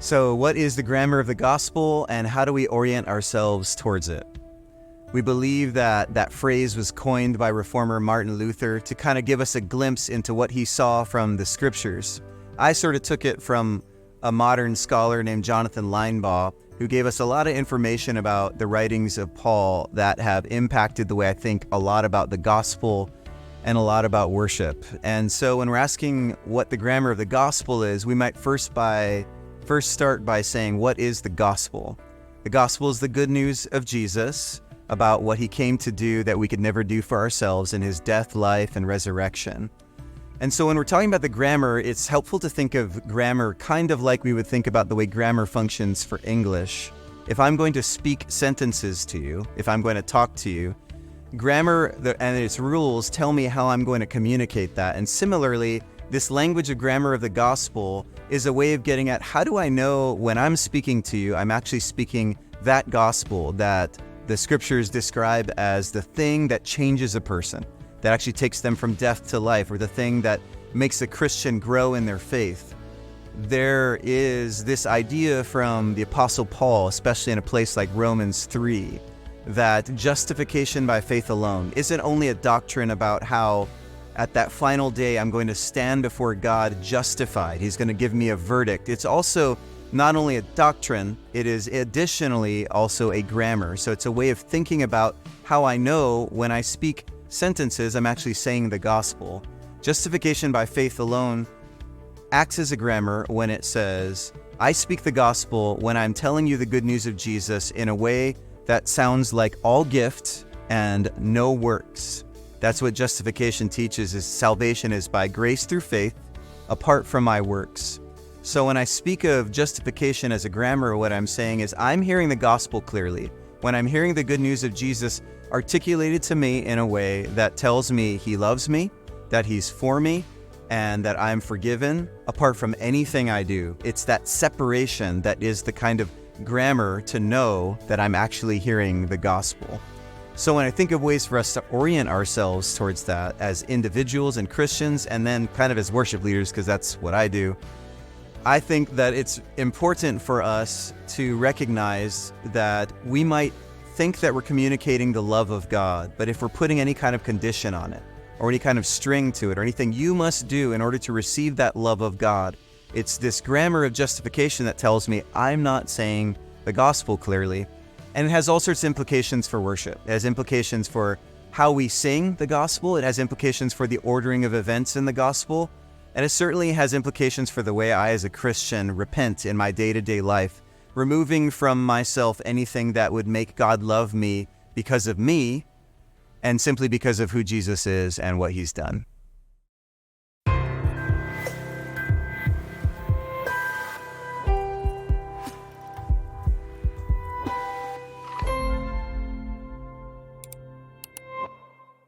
So what is the grammar of the gospel, and how do we orient ourselves towards it? We believe that that phrase was coined by reformer Martin Luther to kind of give us a glimpse into what he saw from the scriptures. I sort of took it from a modern scholar named Jonathan Linebaugh, who gave us a lot of information about the writings of Paul that have impacted the way I think a lot about the gospel and a lot about worship. And so when we're asking what the grammar of the gospel is, we might first start by saying, what is the gospel? The gospel is the good news of Jesus about what he came to do that we could never do for ourselves in his death, life, and resurrection. And so when we're talking about the grammar, it's helpful to think of grammar kind of like we would think about the way grammar functions for English. If I'm going to speak sentences to you, if I'm going to talk to you, grammar and its rules tell me how I'm going to communicate that. And similarly, this language of grammar of the gospel is a way of getting at, how do I know when I'm speaking to you, I'm actually speaking that gospel that the scriptures describe as the thing that changes a person, that actually takes them from death to life, or the thing that makes a Christian grow in their faith. There is this idea from the Apostle Paul, especially in a place like Romans 3, that justification by faith alone isn't only a doctrine about how at that final day I'm going to stand before God justified. He's going to give me a verdict. It's also not only a doctrine, it is additionally also a grammar. So it's a way of thinking about how I know when I speak sentences, I'm actually saying the gospel. Justification by faith alone acts as a grammar when it says, I speak the gospel when I'm telling you the good news of Jesus in a way that sounds like all gift and no works. That's what justification teaches, is salvation is by grace through faith, apart from my works. So when I speak of justification as a grammar, what I'm saying is I'm hearing the gospel clearly. When I'm hearing the good news of Jesus articulated to me in a way that tells me he loves me, that he's for me, and that I'm forgiven apart from anything I do. It's that separation that is the kind of grammar to know that I'm actually hearing the gospel. So when I think of ways for us to orient ourselves towards that as individuals and Christians, and then kind of as worship leaders, because that's what I do, I think that it's important for us to recognize that we might think that we're communicating the love of God, but if we're putting any kind of condition on it, or any kind of string to it, or anything you must do in order to receive that love of God, it's this grammar of justification that tells me I'm not saying the gospel clearly. And it has all sorts of implications for worship. It has implications for how we sing the gospel. It has implications for the ordering of events in the gospel. And it certainly has implications for the way I, as a Christian, repent in my day-to-day life, removing from myself anything that would make God love me because of me, and simply because of who Jesus is and what he's done.